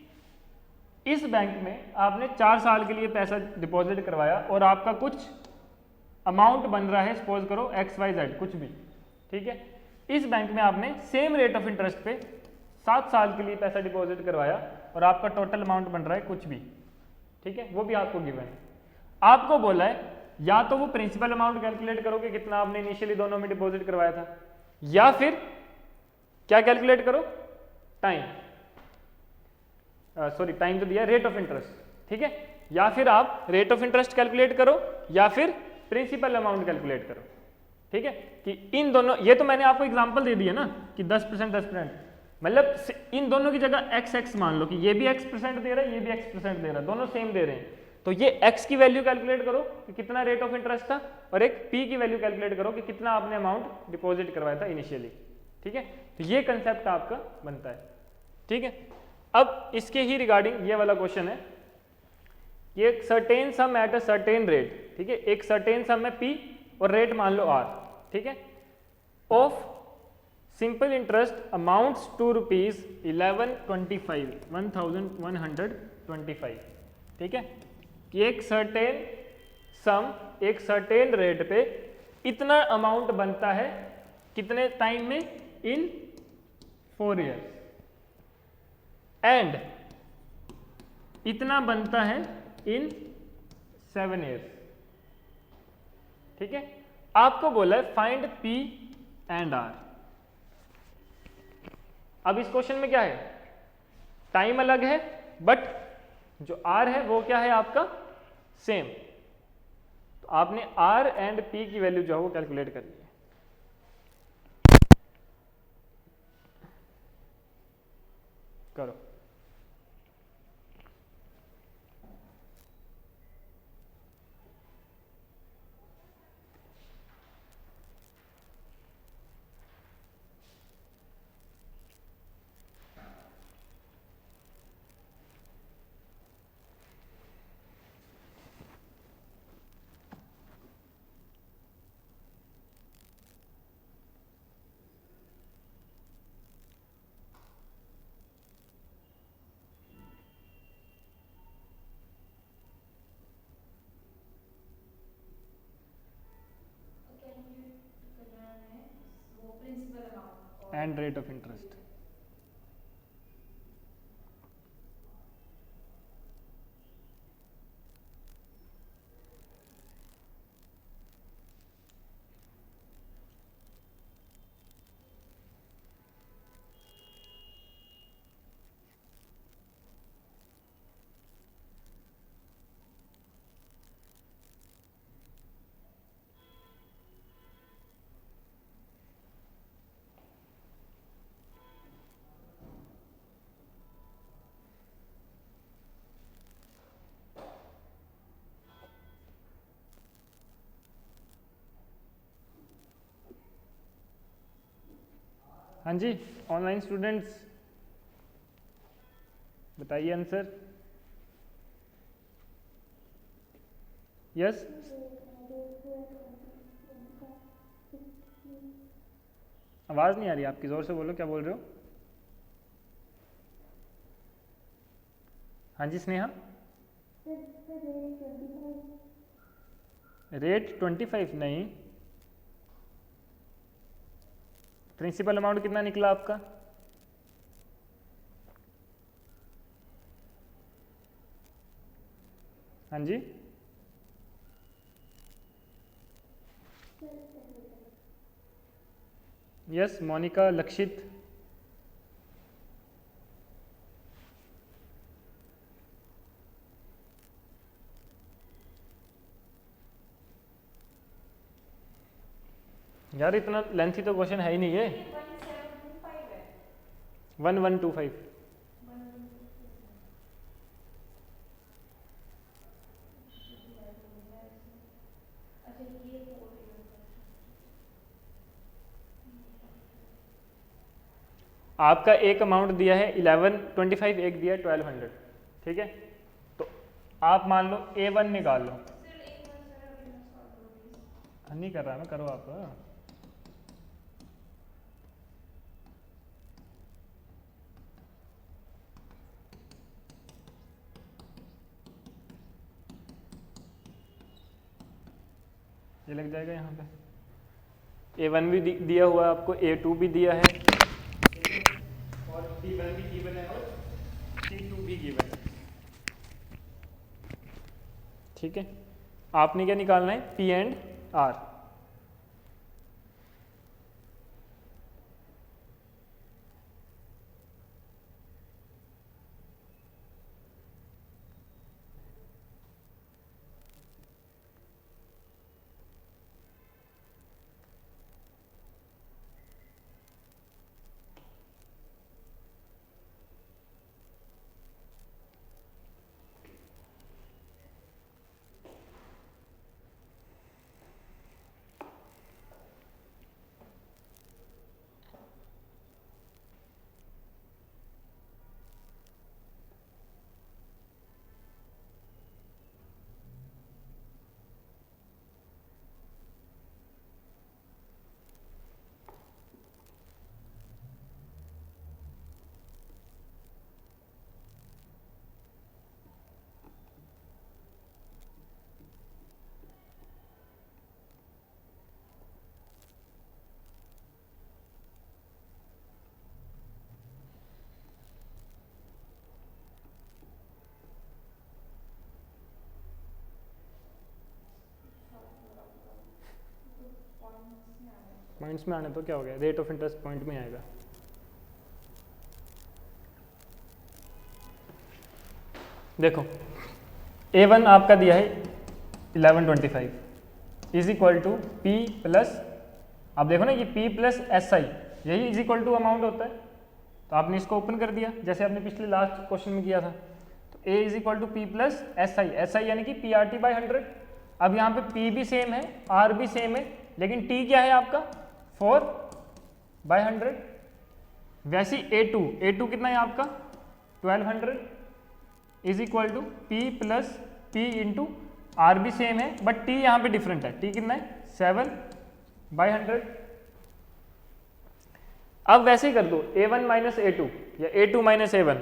इस बैंक में आपने 4 साल के लिए पैसा डिपॉजिट करवाया और आपका कुछ अमाउंट बन रहा है, सपोज करो XYZ कुछ भी, ठीक है? इस बैंक में आपने सेम रेट ऑफ इंटरेस्ट पे 7 साल के लिए पैसा डिपॉजिट करवाया और आपका टोटल अमाउंट बन रहा है कुछ भी, ठीक है? वो भी आपको गिवन है। आपको बोला है या तो वो प्रिंसिपल अमाउंट कैलकुलेट करोगे कितना आपने इनिशियली दोनों में डिपॉजिट करवाया था, या फिर क्या कैलकुलेट करो? टाइम, सॉरी टाइम तो दिया, रेट ऑफ इंटरेस्ट, ठीक है? या फिर आप रेट ऑफ इंटरेस्ट कैलकुलेट करो या फिर प्रिंसिपल अमाउंट कैलकुलेट करो, ठीक है? कि इन दोनों, ये तो मैंने आपको एग्जांपल दे दिया ना कि 10% 10%, मतलब इन दोनों की जगह x मान लो कि ये भी x% दे रहा है, ये भी x% दे रहा है, दोनों सेम दे रहे हैं, तो ये x की वैल्यू कैलकुलेट करो कि कितना रेट ऑफ इंटरेस्ट था, और एक p की वैल्यू कैलकुलेट करो कि कितना आपने अमाउंट डिपॉजिट करवाया था इनिशियली, ठीक है? तो ये कंसेप्ट आपका बनता है, ठीक है? अब इसके ही रिगार्डिंग ये वाला क्वेश्चन है, ये एक certain some at a certain rate, ठीक है? एक सर्टेन सम है p और रेट मान लो r, ठीक है? Of simple interest amounts to ₹1125, 1125, ठीक है? कि एक सर्टेन सम एक सर्टेन रेट पे इतना अमाउंट बनता है कितने टाइम में? इन 4 ईयर्स, एंड इतना बनता है इन 7 ईयर्स, ठीक है? आपको बोला है फाइंड P एंड R। अब इस क्वेश्चन में क्या है? टाइम अलग है बट जो आर है वो क्या है आपका सेम, तो आपने आर एंड पी की वैल्यू जो है वो कैलकुलेट कर ली है। करो। क्या मुझे करना है वो प्रिंसिपल अमाउंट और एंड रेट ऑफ इंटरेस्ट। हाँ जी, ऑनलाइन स्टूडेंट्स बताइए आंसर। यस, आवाज़ नहीं आ रही आपकी, ज़ोर से बोलो, क्या बोल रहे हो? हाँ जी स्नेहा। रेट 25 नहीं, प्रिंसिपल अमाउंट कितना निकला आपका? हाँ जी, यस मोनिका, लक्षित, यार इतना लेंथी तो क्वेश्चन है ही नहीं है। 1725 है। 1125। अच्छा ये आपका एक अमाउंट दिया है 1125, एक दिया है 1200, ठीक है? तो आप मान लो A1 निकाल लो। सर एक बार सर अभी मैं सॉल्व करूँ प्लीज। नहीं कर रहा मैं, करो आप। ये लग जाएगा यहाँ पे। A1 भी दिया हुआ है आपको, A2 भी दिया है और T1 भी गिवन है और T2 भी गिवन है, ठीक है? आपने क्या निकालना है? P and R। पॉइंट्स में आने तो क्या हो गया, रेट ऑफ इंटरेस्ट पॉइंट में आएगा। देखो A1 आपका दिया है 1125 is equal to P plus, आप देखो ना ये P प्लस SI यही इज इक्वल टू अमाउंट होता है, तो आपने इसको ओपन कर दिया जैसे आपने पिछले लास्ट क्वेश्चन में किया था। तो A is equal to P plus SI यानी कि PRT बाई 100। अब यहाँ पे P भी सेम है, R भी सेम है, लेकिन T क्या है आपका 4 बाई 100। वैसे A2 कितना है आपका 1200 is equal to P plus P into R भी सेम है बट T यहाँ पे डिफरेंट है, T कितना है 7 बाई 100। अब वैसे ही कर दो A1 माइनस A2 या A2 माइनस A1,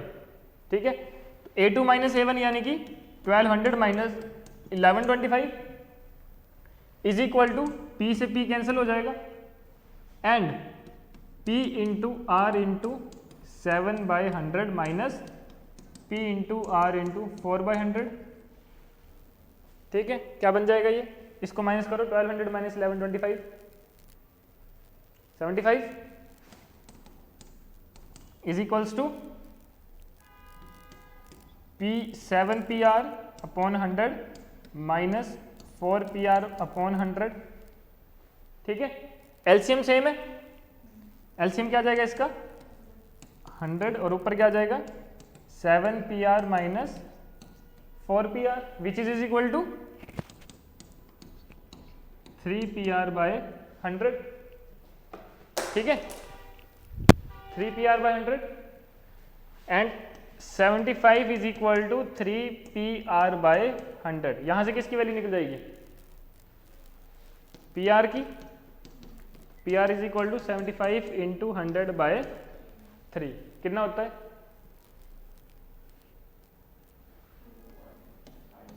ठीक है। A2 माइनस A1 यानी कि 1200 minus 1125 is equal to P से P कैंसिल हो जाएगा and P into R into 7 by 100 minus P into R into 4 by 100, ठीक है। क्या बन जाएगा ये, इसको माइनस करो 1200 minus 1125 75 is equals to P7PR upon 100 minus 4PR upon 100, ठीक है। एलसीएम सेम है, एलसीएम क्या आ जाएगा इसका 100 और ऊपर क्या आ जाएगा 7PR minus 4PR which is equal to 3PR by 100, ठीक है। 3PR by 100 and 75 is equal to 3PR by 100। यहां से किसकी वैल्यू निकल जाएगी PR की, PR is equal to 75 into 100 by 3 कितना होता है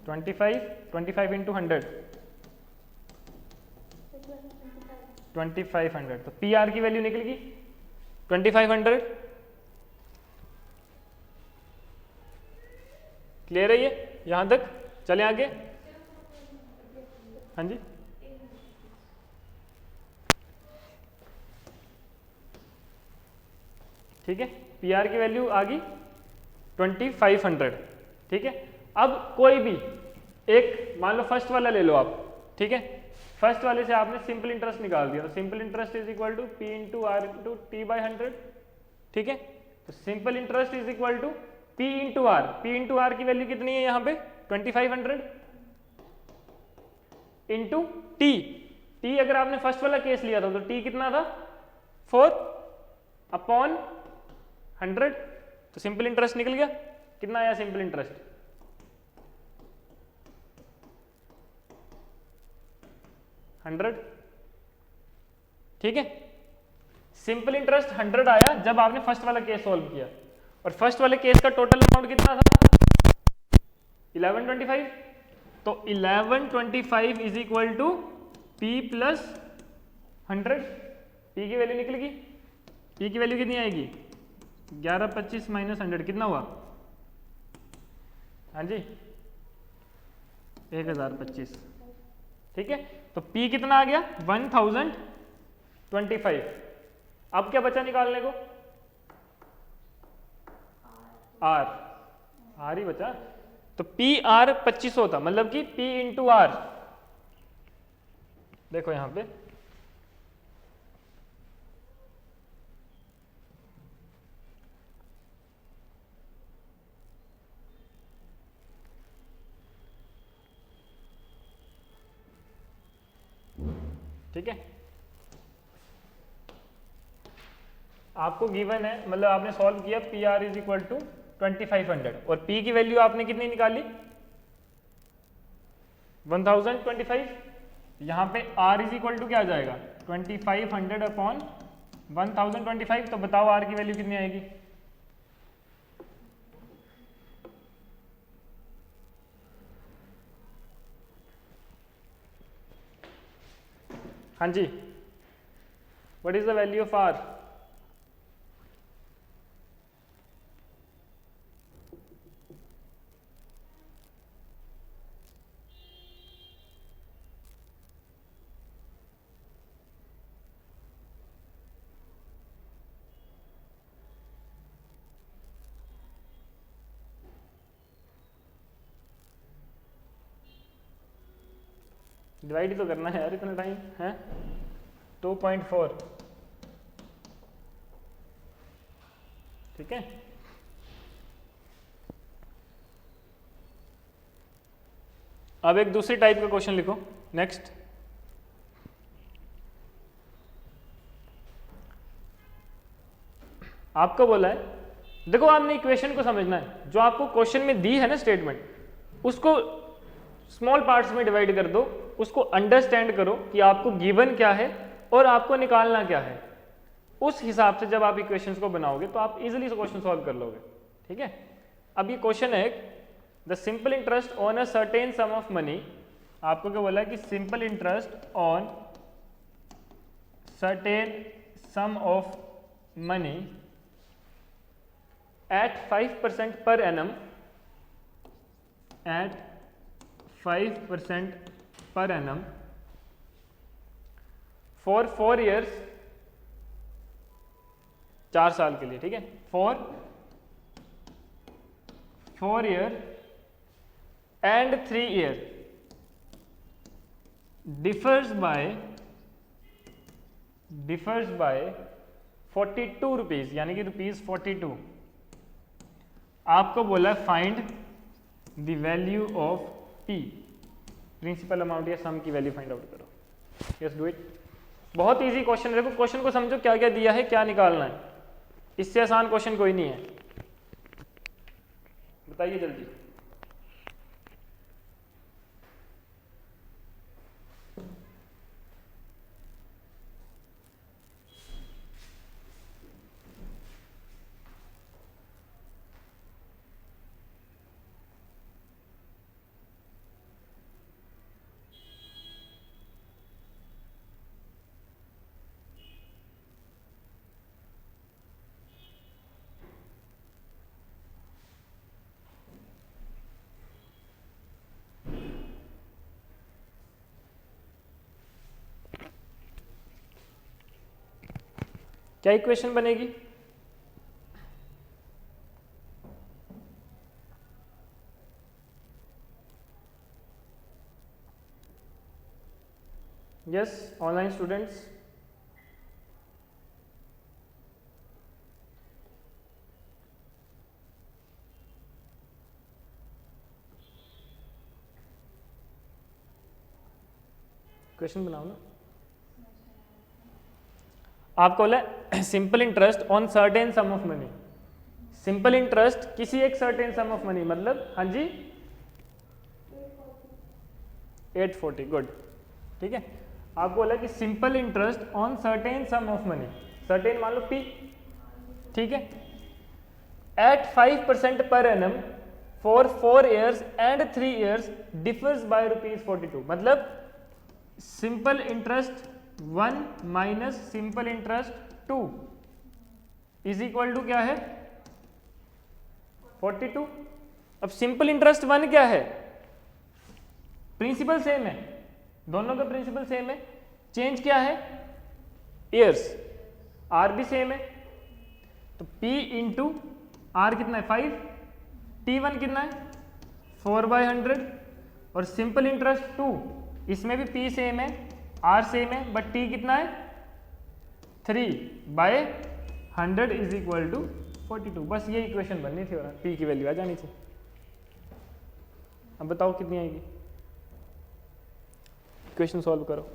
25 इंटू 100 2500। तो PR की वैल्यू निकलेगी 2500। क्लियर है ये यहां तक, चले आगे। हाँ जी ठीक है, PR की वैल्यू आ गई 2500, ठीक है। अब कोई भी एक मान लो फर्स्ट वाला ले लो आप, ठीक है। फर्स्ट वाले से आपने सिंपल इंटरेस्ट निकाल दिया, तो simple interest is equal to P into R into T by 100, ठीक है। तो simple interest is equal to P into R, P into R की वैल्यू कितनी है यहाँ पे 2500 इंटू T, T अगर आपने फर्स्ट वाला केस लिया था तो T कितना था 4 अपॉन 100, तो सिंपल इंटरेस्ट निकल गया। कितना आया सिंपल इंटरेस्ट 100, ठीक है। सिंपल इंटरेस्ट 100 आया जब आपने फर्स्ट वाला केस सॉल्व किया, और फर्स्ट वाले केस का टोटल अमाउंट कितना था 1125। तो 1125 is equal to P plus 100, P की वैल्यू निकलेगी, P की वैल्यू कितनी आएगी 1125 माइनस 100 कितना हुआ, हाँ जी 1025, ठीक है। तो P कितना आ गया 1025। अब क्या बचा निकालने को R ही बचा। तो PR 2500 था, मतलब कि P इंटू R, देखो यहां पे ठीक है। आपको गिवन है, मतलब आपने सॉल्व किया PR इज इक्वल टू 2500 और P की वैल्यू आपने कितनी निकाली 1025। यहाँ पे R इज इक्वल टू क्या आ जाएगा 2500 अपॉन 1025। तो बताओ R की वैल्यू कितनी आएगी, हाँ जी what is the value of R, divide ही तो करना है यार, इतना टाइम है। 2.4, ठीक है। अब एक दूसरी टाइप का क्वेश्चन लिखो नेक्स्ट। आपको बोला है, देखो आपने इक्वेशन को समझना है, जो आपको क्वेश्चन में दी है ना स्टेटमेंट, उसको स्मॉल पार्ट्स में डिवाइड कर दो, उसको अंडरस्टैंड करो कि आपको गिवन क्या है और आपको निकालना क्या है। उस हिसाब से जब आप इक्वेशंस को बनाओगे तो आप इजीली क्वेश्चन सॉल्व कर लोगे, ठीक है। अब ये क्वेश्चन है the simple interest on a certain sum of money. आपको क्या बोला है कि simple interest on certain sum of money at 5% per annum, at 5% per annum for 4 years, 4 साल के लिए, ठीक है, for 4 year and 3 year, differs by 42 rupees, यानी कि ₹42। आपको बोला find the value of P, principal amount या सम की वैल्यू फाइंड आउट करो। Yes do it. बहुत इजी क्वेश्चन है, देखो क्वेश्चन को समझो क्या क्या दिया है, क्या निकालना है, इससे आसान क्वेश्चन कोई नहीं है। बताइए जल्दी। क्या इक्वेशन बनेगी? यस ऑनलाइन स्टूडेंट्स, क्वेश्चन बनाओ ना। आपको बोला simple interest on certain sum of money. Simple interest किसी एक सर्टेन सम ऑफ मनी, मतलब हाँ जी 840, गुड, ठीक है। आपको बोला कि simple interest on certain sum of money, certain मान लो पी, ठीक है, at 5% per annum for 4 years and 3 years differs by ₹42। मतलब simple interest 1 minus simple interest 2 is equal to क्या है 42। अब सिंपल इंटरेस्ट 1 क्या है, प्रिंसिपल सेम है, दोनों का प्रिंसिपल सेम है, चेंज क्या है ईयर्स, आर भी सेम है, तो P इंटू आर कितना है 5, T1 कितना है 4/100, और सिंपल इंटरेस्ट 2 इसमें भी P सेम है, R सेम है, बट T कितना है 3/100 इज इक्वल टू 42। बस ये इक्वेशन बननी थी और P की वैल्यू आ जानी थी। अब बताओ कितनी आएगी, इक्वेशन सॉल्व करो।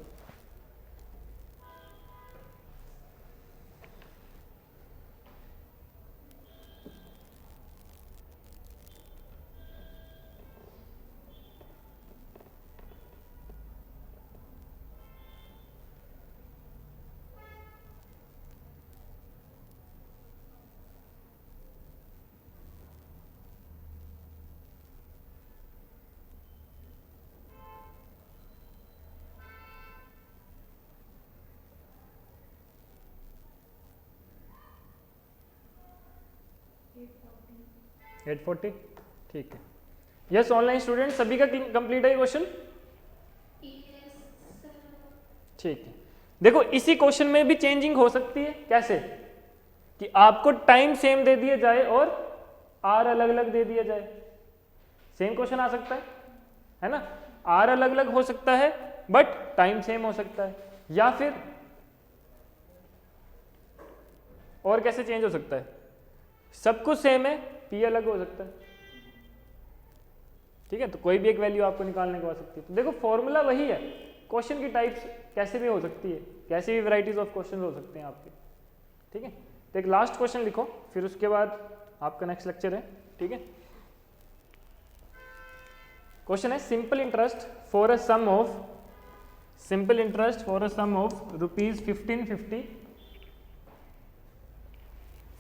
एट 40, ठीक है। यस ऑनलाइन स्टूडेंट सभी का कंप्लीट है क्वेश्चन, ठीक है। देखो इसी क्वेश्चन में भी चेंजिंग हो सकती है, कैसे कि आपको टाइम सेम दे दिया जाए और आर अलग अलग दे दिया जाए, सेम क्वेश्चन आ सकता है ना, आर अलग अलग हो सकता है, बट टाइम सेम हो सकता है, या फिर और कैसे चेंज हो सकता है, सब कुछ सेम है, पी अलग हो सकता है। ठीक है, तो कोई भी एक वैल्यू आपको निकालने को आ सकती है। तो देखो फॉर्मूला वही है, क्वेश्चन की टाइप्स कैसे भी हो सकती है, कैसे भी वैरायटीज ऑफ क्वेश्चन हो सकते हैं आपके। ठीक है, तो एक लास्ट क्वेश्चन लिखो, फिर उसके बाद आपका नेक्स्ट लेक्चर है। ठीक है, क्वेश्चन है simple interest for a sum of rupees 1550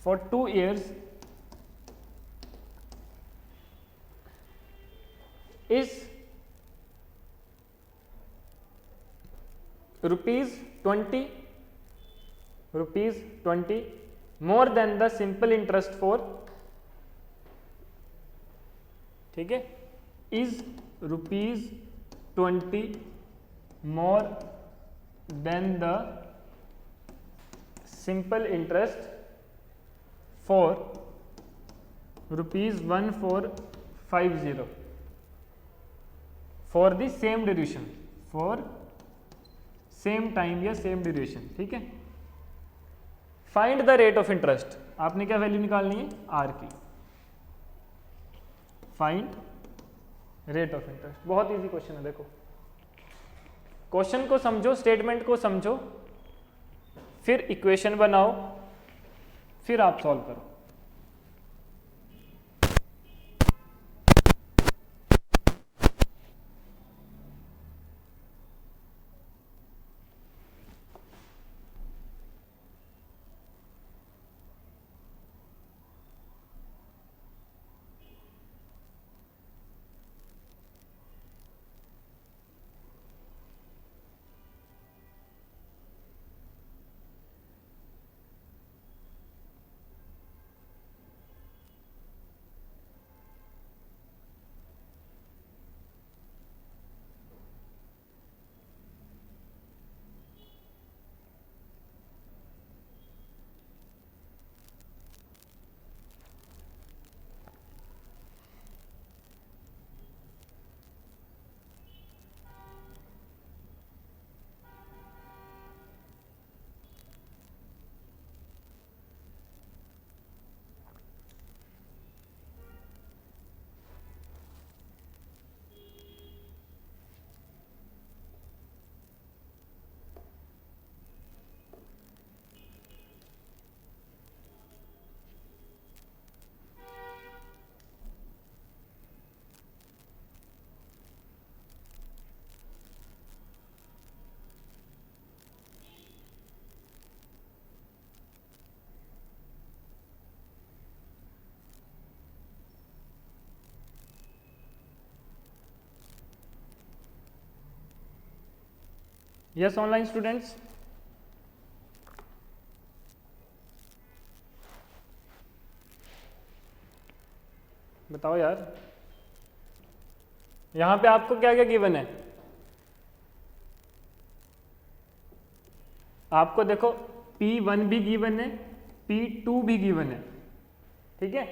for 2 years is rupees 20 more than the simple interest for, ठीक है, is rupees 20 more than the simple interest for rupees 1450 for the same duration, for same time या same duration। ठीक है, find the rate of interest, आपने क्या value निकालनी है, are की। फाइंड रेट ऑफ इंटरेस्ट, बहुत इजी क्वेश्चन है। देखो क्वेश्चन को समझो, स्टेटमेंट को समझो, फिर इक्वेशन बनाओ, फिर आप सॉल्व करो। यस ऑनलाइन स्टूडेंट्स, बताओ यार, यहां पे आपको क्या क्या गिवन है। आपको देखो P1 भी गिवन है, P2 भी गिवन है। ठीक है,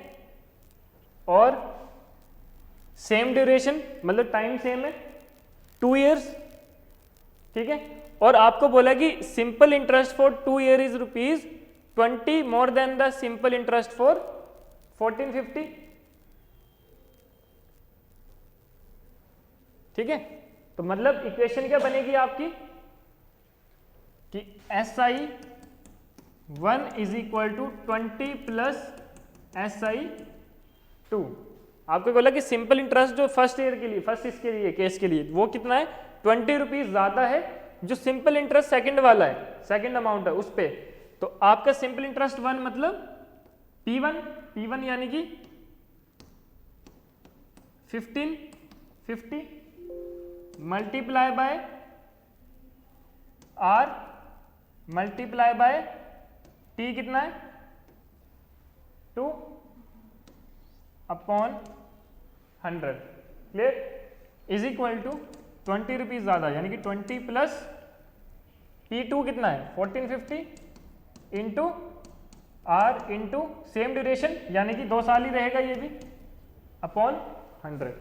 और सेम ड्यूरेशन मतलब टाइम सेम है 2 इयर्स। ठीक है, और आपको बोला कि simple interest for 2 year is rupees 20 more than the simple interest for 1450। ठीक है, तो मतलब इक्वेशन क्या बनेगी आपकी कि SI1 is equal to 20 plus SI2। आपको बोला कि सिंपल इंटरेस्ट जो फर्स्ट ईयर के लिए, फर्स्ट इसके लिए केस के लिए वो कितना है 20 रुपीज ज्यादा है, जो सिंपल इंटरेस्ट सेकंड वाला है, सेकंड अमाउंट है उस पे। तो आपका सिंपल इंटरेस्ट 1 मतलब P1 यानी कि 1550 multiply by R multiply by T कितना है 2 upon 100, clear, is equal to 20 rupees ज्यादा यानी कि 20 प्लस P2 कितना है 1450 into R into same duration यानी कि 2 साल ही रहेगा ये भी, अपॉन 100।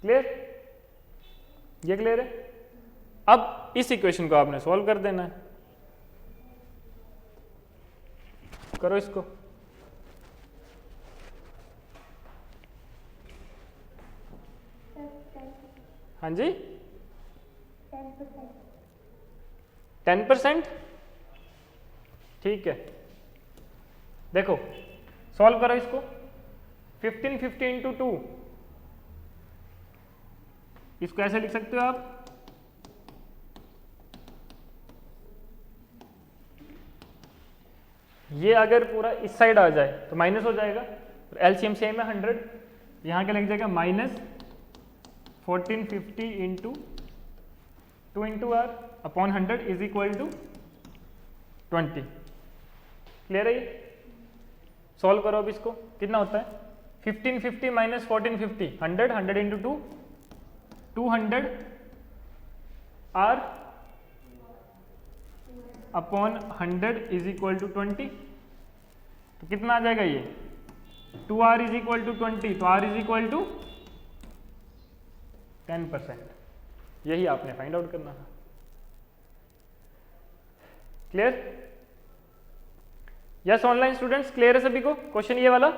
क्लियर, ये क्लियर है। अब इस इक्वेशन को आपने सॉल्व कर देना है, करो इसको। हाँ जी 10%, ठीक है। देखो सॉल्व करो इसको, 1550 इंटू 2, इसको ऐसे लिख सकते हो आप, ये अगर पूरा इस साइड आ जाए तो माइनस हो जाएगा, एलसीएम सेम है 100, यहाँ क्या लग जाएगा minus 1450 into 2 into R upon 100 is equal to 20। Clear है ये? सॉल्व करो अब इसको, कितना होता है 1550 minus 1450, 100, 100 into 2, 200 R upon 100 is equal to 20। तो कितना आ जाएगा ये 2r इज इक्वल टू 20, तो r इज इक्वल टू 10%। यही आपने फाइंड आउट करना था। Clear? Yes online students, clear है सभी को क्वेश्चन ये वाला?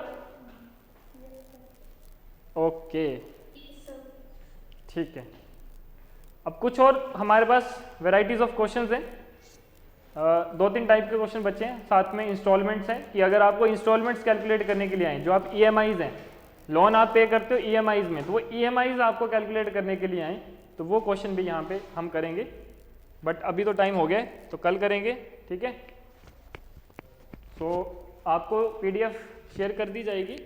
ओके ठीक है। अब कुछ और हमारे पास वैरायटीज ऑफ क्वेश्चंस हैं, 2-3 टाइप के क्वेश्चन बचे हैं, साथ में इंस्टॉलमेंट्स हैं कि अगर आपको इंस्टॉलमेंट्स कैलकुलेट करने के लिए आए, जो आप ईएमआईज हैं, लोन आप पे करते हो ईएमआईज में, तो वो ईएमआईज आपको कैलकुलेट करने के लिए आए, तो वो क्वेश्चन भी यहाँ पे हम करेंगे, बट अभी तो टाइम हो गया है तो कल करेंगे, ठीक है। तो आपको पीडीएफ शेयर कर दी जाएगी,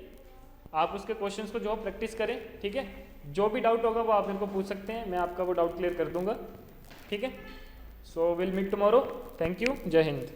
आप उसके क्वेश्चंस को जो प्रैक्टिस करें, ठीक है। जो भी डाउट होगा वो आप मेरे को पूछ सकते हैं, मैं आपका वो डाउट क्लियर कर दूंगा, ठीक है। So will meet tomorrow, thank you, जय हिंद।